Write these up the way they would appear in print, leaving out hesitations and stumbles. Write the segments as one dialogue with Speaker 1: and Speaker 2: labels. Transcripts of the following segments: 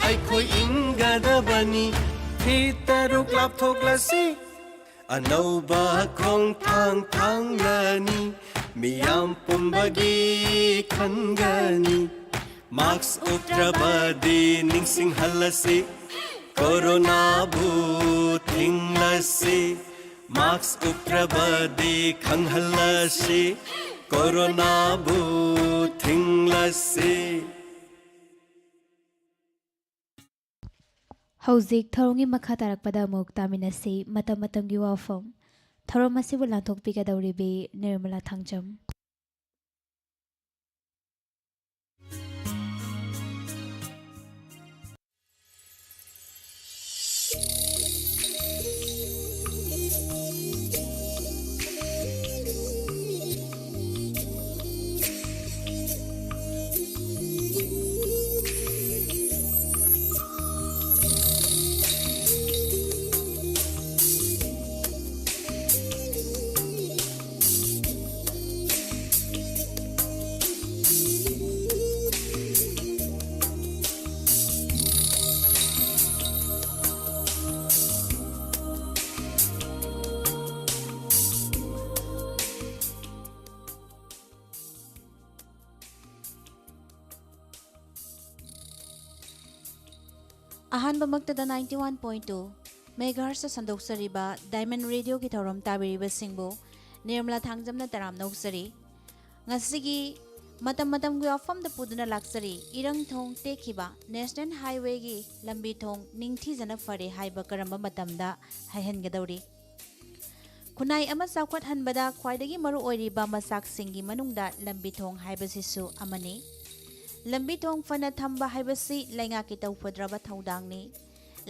Speaker 1: ꯑꯩꯈꯣꯏ ꯏꯪꯒꯗꯕꯅꯤ ꯐꯤ ꯇꯔꯨꯛ ꯂꯥꯞꯊꯣꯛꯂꯁꯤ ꯑꯅꯧꯕ ꯈꯣꯡꯊꯥꯡ ꯊꯥꯡꯂꯅꯤ ꯃꯤꯌꯥꯝ ꯄꯨꯝꯕꯒꯤ ꯈꯟꯒꯅꯤ ꯃꯥꯛꯁ ꯎꯞꯇ꯭ꯔꯕꯗꯤ ꯅꯤꯡꯁꯤꯡꯍꯜꯂꯁꯤ ꯀꯣꯔꯣꯅꯥꯕꯨ ꯊꯤꯡꯂꯁꯤ ꯃꯥꯛꯁ ꯎꯞꯇ꯭ꯔꯕꯗꯤ ꯈꯪꯍꯜꯂꯁꯤ ꯀꯣꯔꯣꯅꯥꯕꯨ ꯊꯤꯡꯂꯁꯤ
Speaker 2: ꯍꯧꯖꯤꯛ ꯊꯧꯔꯝꯒꯤ ꯃꯈꯥ ꯇꯥꯔꯛꯄꯗ ꯑꯃꯨꯛ ꯇꯥꯃꯤꯟꯅꯁꯤ ꯃꯇꯝ ꯃꯇꯝꯒꯤ ꯋꯥꯐꯝ ꯊꯧꯔꯝ ꯑꯁꯤꯕꯨ ꯂꯥꯟꯊꯣꯛꯄꯤꯒꯗꯧꯔꯤꯕꯤ ꯅꯤꯔꯃꯂꯥ ꯊꯥꯡꯖꯝ ꯑꯍꯥꯟꯕꯃꯛꯇꯗ 91.2 ꯃꯦꯒꯥꯍꯔꯁꯇ ꯁꯟꯗꯣꯛꯆꯔꯤꯕ ꯗꯥꯏꯃꯟ ꯔꯦꯗꯤꯑꯣꯒꯤ ꯊꯧꯔꯝ ꯇꯥꯕꯤꯔꯤꯕꯁꯤꯡꯕꯨ ꯅꯤꯔꯃꯂꯥ ꯊꯥꯡꯖꯝꯅ ꯇꯔꯥꯝ ꯅꯧꯖꯔꯤ ꯉꯁꯤꯒꯤ ꯃꯇꯝ ꯃꯇꯝꯒꯤ ꯋꯥꯐꯝꯗ ꯄꯨꯗꯨꯅ ꯂꯥꯛꯆꯔꯤ ꯏꯔꯪ ꯊꯣꯡ ꯇꯦꯛꯈꯤꯕ ꯅꯦꯁꯅꯦꯜ ꯍꯥꯏꯋꯦꯒꯤ ꯂꯝꯕꯤ ꯊꯣꯡ ꯅꯤꯡꯊꯤꯖꯅ ꯐꯔꯦ ꯍꯥꯏꯕ ꯀꯔꯝꯕ ꯃꯇꯝꯗ ꯍꯥꯏꯍꯟꯒꯗꯧꯔꯤ ꯈꯨꯟꯅꯥꯏ ꯑꯃ ꯆꯥꯎꯈꯠꯍꯟꯕꯗ ꯈ꯭ꯋꯥꯏꯗꯒꯤ ꯃꯔꯨ ꯑꯣꯏꯔꯤꯕ ꯃꯆꯥꯛꯁꯤꯡꯒꯤ ꯃꯅꯨꯡꯗ ꯂꯝꯕꯤ ꯊꯣꯡ ꯍꯥꯏꯕꯁꯤꯁꯨ ꯑꯃꯅꯤ ꯂꯝꯕꯤ ꯊꯣꯡ ꯐꯅ ꯊꯝꯕ ꯍꯥꯏꯕꯁꯤ ꯂꯩꯉꯥꯛꯀꯤ ꯇꯧꯐꯗ꯭ꯔꯕ ꯊꯧꯗꯥꯡꯅꯤ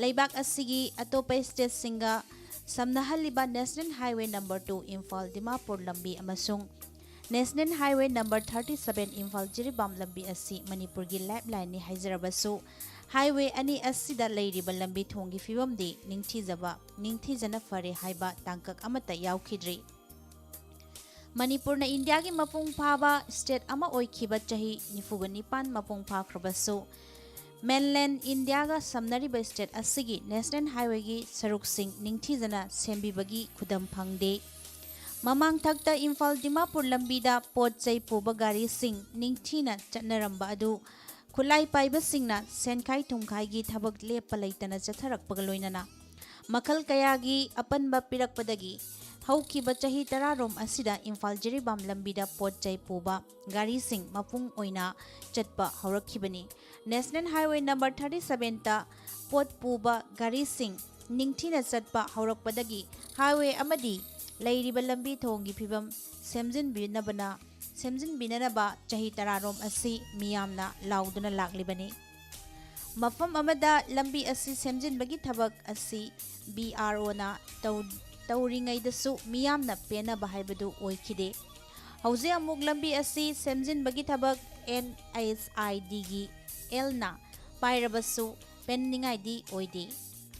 Speaker 2: ꯂꯩꯕꯥꯛ ꯑꯁꯤꯒꯤ ꯑꯇꯣꯞꯄ ꯁ꯭ꯇꯦꯠꯁꯤꯡꯒ ꯁꯝꯅꯍꯜꯂꯤꯕ national highway number 2 Imphal Dimapur ꯂꯝꯕꯤ ꯑꯃꯁꯨꯡ national highway number 37 Imphal Jiribam ꯂꯝꯕꯤ ꯑꯁꯤ ꯃꯅꯤꯄꯨꯔꯒꯤ ꯂꯥꯏꯐꯂꯥꯏꯟꯅꯤ ꯍꯥꯏꯖꯔꯕꯁꯨ ꯍꯥꯏꯋꯦ ꯑꯅꯤ ꯑꯁꯤꯗ ꯂꯩꯔꯤꯕ ꯂꯝꯕꯤ ꯊꯣꯡꯒꯤ ꯐꯤꯕꯝꯗꯤ ꯅꯤꯡꯊꯤꯖꯅ ꯐꯔꯦ ꯍꯥꯏꯕ ꯇꯥꯡꯀꯛ ꯑꯃꯠꯇ ꯌꯥꯎꯈꯤꯗ꯭ꯔꯤ ꯃꯅꯤꯄꯨꯔꯅ ꯏꯟꯗꯤꯌꯥꯒꯤ ꯃꯄꯨꯡ ꯐꯥꯕ ꯁ꯭ꯇꯦꯠ ꯑꯃ ꯑꯣꯏꯈꯤꯕ ꯆꯍꯤ 94 ꯃꯄꯨꯡ ꯐꯥꯈ꯭ꯔꯕꯁꯨ ꯃꯦꯟꯂꯦꯟ ꯏꯟꯗꯤꯌꯥꯒ ꯁꯝꯅꯔꯤꯕ ꯁ꯭ꯇꯦꯠ ꯑꯁꯤꯒꯤ ꯅꯦꯁꯅꯦꯜ ꯍꯥꯏꯋꯦꯒꯤ ꯁꯔꯨꯛꯁꯤꯡ ꯅꯤꯡꯊꯤꯖꯅ ꯁꯦꯝꯕꯤꯕꯒꯤ ꯈꯨꯗꯝ ꯐꯪꯗꯦ ꯃꯃꯥꯡꯊꯛꯇ ꯏꯝꯐꯥꯜ ꯗꯤꯃꯥꯄꯨꯔ ꯂꯝꯕꯤꯗ ꯄꯣꯠ ꯆꯩ ꯄꯨꯕ ꯒꯥꯔꯤꯁꯤꯡ ꯅꯤꯡꯊꯤꯅ ꯆꯠꯅꯔꯝꯕ ꯑꯗꯨ ꯈꯨꯠꯂꯥꯏ ꯄꯥꯏꯕꯁꯤꯡꯅ ꯁꯦꯟꯈꯥꯏ ꯊꯨꯝꯈꯥꯏꯒꯤ ꯊꯕꯛ ꯂꯦꯞꯄ ꯂꯩꯇꯅ ꯆꯠꯊꯔꯛꯄꯒ ꯂꯣꯏꯅꯅ ꯃꯈꯜ ꯀꯌꯥꯒꯤ ꯑꯄꯟꯕ ꯄꯤꯔꯛꯄꯗꯒꯤ ꯍꯧꯈꯤꯕ ꯆꯍꯤ 10 ꯑꯁꯤꯗ ꯏꯝꯐꯥꯜ ꯖꯤꯔꯤꯕꯥꯝ ꯂꯝꯕꯤꯗ ꯄꯣꯠ ꯆꯩ ꯄꯨꯕ ꯒꯥꯔꯤꯁꯤꯡ ꯃꯄꯨꯡ ꯑꯣꯏꯅ ꯆꯠꯄ ꯍꯧꯔꯛꯈꯤꯕꯅꯤ ꯅꯦꯁꯅꯦꯜ ꯍꯥꯏꯋꯦ ꯅꯝꯕꯔ 37ꯇ ꯄꯣꯠ ꯄꯨꯕ ꯒꯥꯔꯤꯁꯤꯡ ꯅꯤꯡꯊꯤꯅ ꯆꯠꯄ ꯍꯧꯔꯛꯄꯗꯒꯤ ꯍꯥꯏꯋꯦ ꯑꯃꯗꯤ ꯂꯩꯔꯤꯕ ꯂꯝꯕꯤ ꯊꯣꯡꯒꯤ ꯐꯤꯕꯝ ꯁꯦꯝꯖꯤꯟꯕꯤꯅꯅꯕ ꯆꯍꯤ 10 ꯑꯁꯤ ꯃꯤꯌꯥꯝꯅ ꯂꯥꯎꯗꯨꯅ ꯂꯥꯛꯂꯤꯕꯅꯤ ꯃꯐꯝ ꯑꯃꯗ ꯂꯝꯕꯤ ꯑꯁꯤ ꯁꯦꯝꯖꯤꯟꯕꯒꯤ ꯊꯕꯛ ꯑꯁꯤ BROꯅ ꯇꯧꯔꯤꯉꯩꯗꯁꯨ ꯃꯤꯌꯥꯝꯅ ꯄꯦꯟꯅꯕ ꯍꯥꯏꯕꯗꯨ ꯑꯣꯏꯈꯤꯗꯦ ꯍꯧꯖꯤꯛ ꯑꯃꯨꯛ ꯂꯝꯕꯤ ꯑꯁꯤ ꯁꯦꯝꯖꯤꯟꯕꯒꯤ ꯊꯕꯛ NHIDꯒꯤ Lꯅ ꯄꯥꯏꯔꯕꯁꯨ ꯄꯦꯟꯅꯤꯡꯉꯥꯏꯗꯤ ꯑꯣꯏꯗꯦ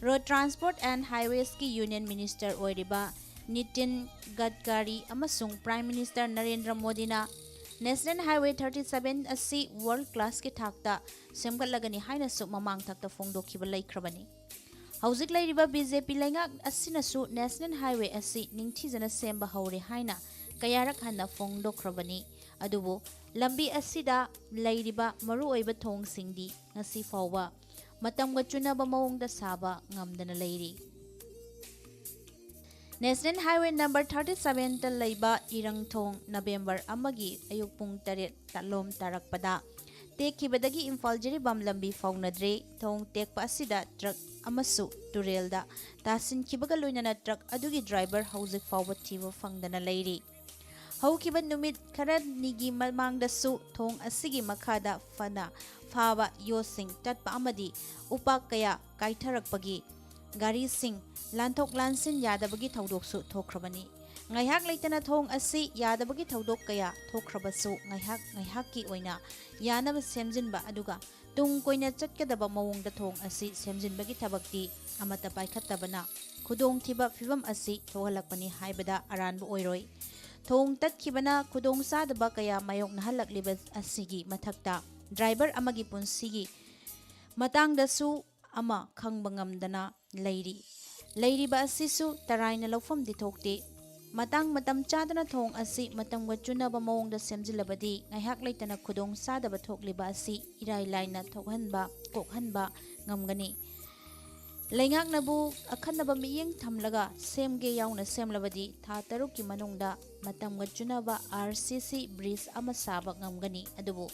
Speaker 2: ꯔꯣꯗ ꯇ꯭ꯔꯥꯟꯁꯄꯣꯔꯠ ꯑꯦꯟड ꯍꯥꯏꯋꯦꯁꯀꯤ ꯌꯨꯅꯤꯌꯟ ꯃꯤꯅꯤꯁꯇꯔ ꯑꯣꯏꯔꯤꯕ ꯅꯤꯇꯤꯟ ꯒꯗꯀꯥꯔꯤ ꯑꯃꯁꯨꯡ ꯄ꯭ꯔꯥꯏꯝ ꯃꯤꯅꯤꯁꯇꯔ ꯅꯔꯦꯟꯗ꯭ꯔ ꯃꯣꯗꯤꯅ ꯅꯦꯁꯅꯦꯜ ꯍꯥꯏꯋꯦ 37 ꯑꯁꯤ ꯋꯥꯔꯜꯗ ꯀ꯭ꯂꯥꯁꯀꯤ ꯊꯥꯛꯇ ꯁꯦꯝꯒꯠꯂꯒꯅꯤ ꯍꯥꯏꯅꯁꯨ ꯃꯃꯥꯡꯊꯛꯇ ꯐꯣꯡꯗꯣꯛꯈꯤꯕ ꯂꯩꯈ꯭ꯔꯕꯅꯤ ꯍꯧꯖꯤꯛ ꯂꯩꯔꯤꯕ BJP ꯂꯩꯉꯥꯛ ꯑꯁꯤꯅꯁꯨ ꯅꯦꯁꯅꯦꯜ ꯍꯥꯏꯋꯦ ꯑꯁꯤ ꯅꯤꯡꯊꯤꯖꯅ ꯁꯦꯝꯕ ꯍꯧꯔꯦ ꯍꯥꯏꯅ ꯀꯌꯥꯔꯛ ꯍꯟꯅ ꯐꯣꯡꯗꯣꯛꯈ꯭ꯔꯕꯅꯤ ꯑꯗꯨꯕꯨ ꯂꯝꯕꯤ ꯑꯁꯤꯗ ꯂꯩꯔꯤꯕ ꯃꯔꯨꯑꯣꯏꯕ ꯊꯣꯡꯁꯤꯡꯗꯤ ꯉꯁꯤ ꯐꯥꯎꯕ ꯃꯇꯝꯒ ꯆꯨꯅꯕ ꯃꯑꯣꯡꯗ ꯁꯥꯕ ꯉꯝꯗꯅ ꯂꯩꯔꯤ ꯅꯦꯁꯅꯦꯜ ꯍꯥꯏꯋꯦ ꯅꯝꯕꯔ 37ꯇ ꯂꯩꯕ ꯏꯔꯪꯊꯣꯡ ꯅꯕꯦꯝꯕꯔ 1ꯒꯤ ꯑꯌꯨꯛ ꯄꯨꯡ 8 ꯂꯣꯝ ꯇꯥꯔꯛꯄꯗ ꯇꯦꯛꯈꯤꯕꯗꯒꯤ ꯏꯝꯐꯥꯜ ꯖꯤꯔꯤꯕꯥꯝ ꯂꯝꯕꯤ ꯐꯥꯎꯅꯗ꯭ꯔꯦ ꯊꯣꯡ ꯇꯦꯛꯄ ꯑꯁꯤꯗ ꯇ꯭ꯔꯛ ꯑꯃꯁꯨ ꯇꯨꯔꯦꯜꯗ ꯇꯥꯁꯤꯟꯈꯤꯕꯒ ꯂꯣꯏꯅꯅ ꯇ꯭ꯔꯛ ꯑꯗꯨꯒꯤ ꯗ꯭ꯔꯥꯏꯚꯔ ꯍꯧꯖꯤꯛ ꯐꯥꯎꯕ ꯊꯤꯕ ꯐꯪꯗꯅ ꯂꯩꯔꯤ ꯍꯧꯈꯤꯕ ꯅꯨꯃꯤꯠ ꯈꯔꯅꯤꯒꯤ ꯃꯃꯥꯡꯗꯁꯨ ꯊꯣꯡ ꯑꯁꯤꯒꯤ ꯃꯈꯥꯗ ꯐꯥꯕ ꯌꯣꯠꯁꯤꯡ ꯇꯠꯄ ꯑꯃꯗꯤ ꯎꯄꯥꯛ ꯀꯌꯥ ꯀꯥꯏꯊꯔꯛꯄꯒꯤ ꯒꯥꯔꯤꯁꯤꯡ ꯂꯥꯟꯊꯣꯛ ꯂꯥꯟꯁꯤꯟ ꯌꯥꯗꯕꯒꯤ ꯊꯧꯗꯣꯛꯁꯨ ꯊꯣꯛꯈ꯭ꯔꯕꯅꯤ ꯉꯥꯏꯍꯥꯛ ꯂꯩꯇꯅ ꯊꯣꯡ ꯑꯁꯤ ꯌꯥꯗꯕꯒꯤ ꯊꯧꯗꯣꯛ ꯀꯌꯥ ꯊꯣꯛꯈ꯭ꯔꯕꯁꯨ ꯉꯥꯏꯍꯥꯛꯀꯤ ꯑꯣꯏꯅ ꯌꯥꯅꯕ ꯁꯦꯝꯖꯤꯟꯕ ꯑꯗꯨꯒ ꯇꯨꯡ ꯀꯣꯏꯅ ꯆꯠꯀꯗꯕ ꯃꯑꯣꯡꯗ ꯊꯣꯡ ꯑꯁꯤ ꯁꯦꯝꯖꯤꯟꯕꯒꯤ ꯊꯕꯛꯇꯤ ꯑꯃꯠꯇ ꯄꯥꯏꯈꯠꯇꯕꯅ ꯈꯨꯗꯣꯡꯊꯤꯕ ꯐꯤꯕꯝ ꯑꯁꯤ ꯊꯣꯛꯍꯜꯂꯛꯄꯅꯤ ꯍꯥꯏꯕꯗ ꯑꯔꯥꯟꯕ ꯑꯣꯏꯔꯣꯏ ꯊꯣꯡ ꯇꯠꯈꯤꯕꯅ ꯈꯨꯗꯣꯡꯆꯥꯗꯕ ꯀꯌꯥ ꯃꯥꯌꯣꯛꯅꯍꯜꯂꯛꯂꯤꯕ ꯑꯁꯤꯒꯤ ꯃꯊꯛꯇ ꯗ꯭ꯔꯥꯏꯚꯔ ꯑꯃꯒꯤ ꯄꯨꯟꯁꯤꯒꯤ ꯃꯇꯥꯡꯗꯁꯨ ꯑꯃ ꯈꯪꯕ ꯉꯝꯗꯅ ꯂꯩꯔꯤ꯫ ꯂꯩꯔꯤꯕ ꯑꯁꯤꯁꯨ ꯇꯔꯥꯏꯅ ꯂꯧꯐꯝꯗꯤ ꯊꯣꯛꯇꯦ꯫ ꯃꯇꯝ ꯆꯥꯗꯅ ꯊꯣꯡ ꯑꯁꯤ ꯃꯇꯝꯒ ꯆꯨꯅꯕ ꯃꯑꯣꯡꯗ ꯁꯦꯝꯖꯤꯜꯂꯕꯗꯤ ꯉꯥꯏꯍꯥꯛ ꯂꯩꯇꯅ ꯈꯨꯗꯣꯡ ꯆꯥꯗꯕ ꯊꯣꯛꯂꯤꯕ ꯑꯁꯤ ꯏꯔꯥꯏ ꯂꯥꯏꯅ ꯀꯣꯛꯍꯟꯕ ꯉꯝꯒꯅꯤ꯫ ꯂꯩꯉꯥꯛꯅꯕꯨ ꯑꯈꯟꯅꯕ ꯃꯤꯠꯌꯦꯡ ꯊꯝꯂꯒ ꯁꯦꯝꯒꯦ ꯌꯥꯎꯅ ꯁꯦꯝꯂꯕꯗꯤ ꯊꯥ 6ꯀꯤ ꯃꯅꯨꯡꯗ ꯃꯇꯝꯒ ꯆꯨꯅꯕ RCC ꯕ꯭ꯔꯤꯖ ꯑꯃ ꯁꯥꯕ ꯉꯝꯒꯅꯤ꯫ ꯑꯗꯨꯕꯨ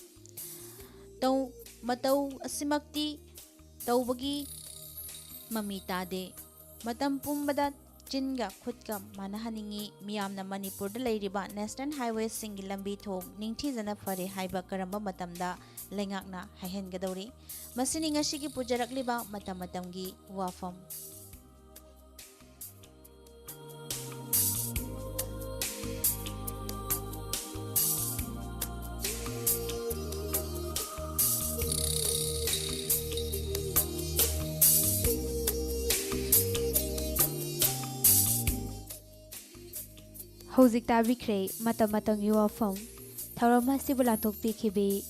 Speaker 2: ꯃꯇꯧ ꯑꯁꯤꯃꯛꯇꯤ ꯇꯧꯕꯒꯤ ꯃꯃꯤ ꯇꯥꯗꯦ꯫ ꯃꯇꯝ ꯄꯨꯝꯕꯗ ꯆꯤꯟꯒ ꯈꯨꯠꯀ ꯃꯥꯟꯅꯍꯟꯅꯤꯡꯉꯤ꯫ ꯃꯤꯌꯥꯝꯅ ꯃꯅꯤꯄꯨꯔꯗ ꯂꯩꯔꯤꯕ ꯅꯦꯁꯅꯦꯜ ꯍꯥꯏꯋꯦꯁꯤꯡꯒꯤ ꯂꯝꯕꯤ ꯊꯣꯡ ꯅꯤꯡꯊꯤꯖꯅ ꯐꯔꯦ ꯍꯥꯏꯕ ꯀꯔꯝꯕ ꯃꯇꯝꯗ ꯂꯩꯉꯥꯛꯅ ꯍꯥꯏꯍꯟꯒꯗꯧꯔꯤ? ꯃꯁꯤꯅꯤ ꯉꯁꯤꯒꯤ ꯄꯨꯖꯔꯛꯂꯤꯕ ꯃꯇꯝꯒꯤ ꯋꯥꯐꯝ꯫
Speaker 3: ꯍꯧꯖꯤꯛ ꯇꯥꯕꯤꯈ꯭ꯔꯦ ꯃꯇꯝꯒꯤ ꯋꯥꯐꯝ꯫ ꯊꯧꯔꯝ ꯑꯁꯤꯕꯨ ꯂꯥꯟꯊꯣꯛꯄꯤꯈꯤꯕꯤ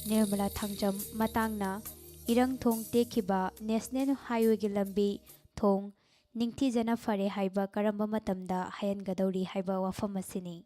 Speaker 3: ꯅꯤꯔꯃꯂꯥ ꯊꯥꯡꯖꯝ ꯃꯇꯥꯡꯅ ꯏꯔꯪ ꯊꯣꯡ ꯇꯦꯛꯈꯤꯕ ꯅꯦꯁꯅꯦꯜ ꯍꯥꯏꯋꯦꯒꯤ ꯂꯝꯕꯤ ꯊꯣꯡ ꯅꯤꯡꯊꯤꯖꯅ ꯐꯔꯦ ꯍꯥꯏꯕ ꯀꯔꯝꯕ ꯃꯇꯝꯗ ꯍꯥꯏꯍꯟꯒꯗꯧꯔꯤ ꯍꯥꯏꯕ ꯋꯥꯐꯝ ꯑꯁꯤꯅꯤ꯫